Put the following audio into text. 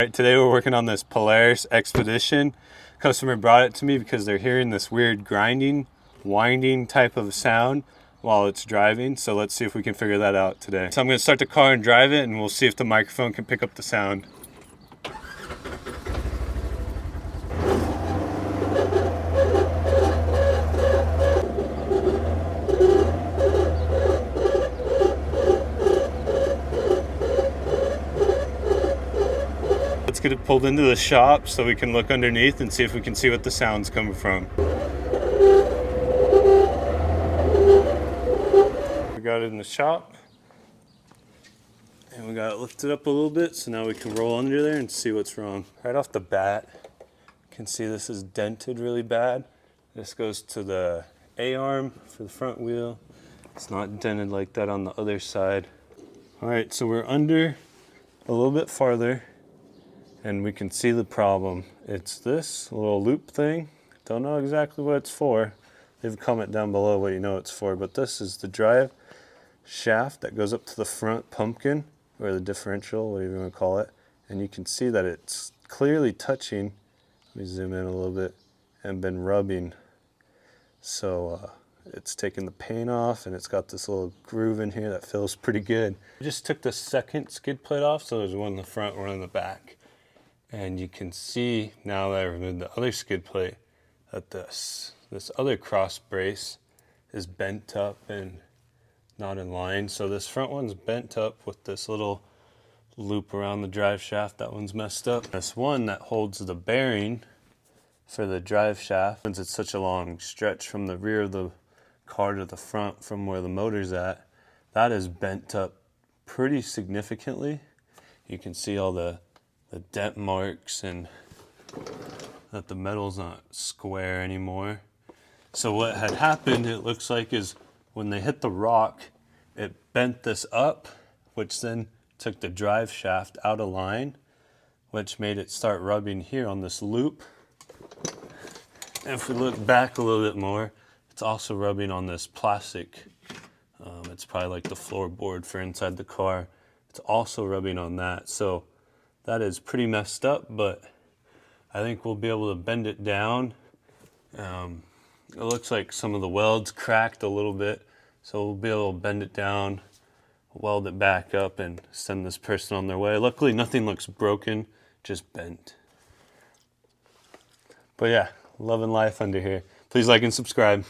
Right, today we're working on this Polaris Expedition. Customer brought it to me because they're hearing this weird grinding, winding type of sound while it's driving. So let's see if we can figure that out today. So I'm going to start the car and drive it, and we'll see if the microphone can pick up the sound. Let's get it pulled into the shop so we can look underneath and see if we can see what the sound's coming from. We got it in the shop and we got it lifted up a little bit, so now we can roll under there and see what's wrong. Right off the bat, you can see this is dented really bad. This goes to the A-arm for the front wheel. It's not dented like that on the other side. All right, so we're under a little bit farther, and we can see the problem. It's this little loop thing. Don't know exactly what it's for. Leave a comment down below what you know it's for, but this is the drive shaft that goes up to the front pumpkin, or the differential, whatever you want to call it. And you can see that it's clearly touching, let me zoom in a little bit, and been rubbing. So it's taken the paint off, and it's got this little groove in here that feels pretty good. I just took the second skid plate off, so there's one in the front, one in the back. And you can see now that I removed the other skid plate that this other cross brace is bent up and not in line. So this front one's bent up with this little loop around the drive shaft. That one's messed up. This one that holds the bearing for the drive shaft, since it's such a long stretch from the rear of the car to the front from where the motor's at, that is bent up pretty significantly. You can see all the dent marks and that the metal's not square anymore. So what had happened, it looks like, is when they hit the rock, it bent this up, which then took the drive shaft out of line, which made it start rubbing here on this loop. And if we look back a little bit more, it's also rubbing on this plastic. It's probably like the floorboard for inside the car. It's also rubbing on that. So that is pretty messed up, but I think we'll be able to bend it down. It looks like some of the welds cracked a little bit, so we'll be able to bend it down, weld it back up, and send this person on their way. Luckily, nothing looks broken, just bent. But yeah, loving life under here. Please like and subscribe.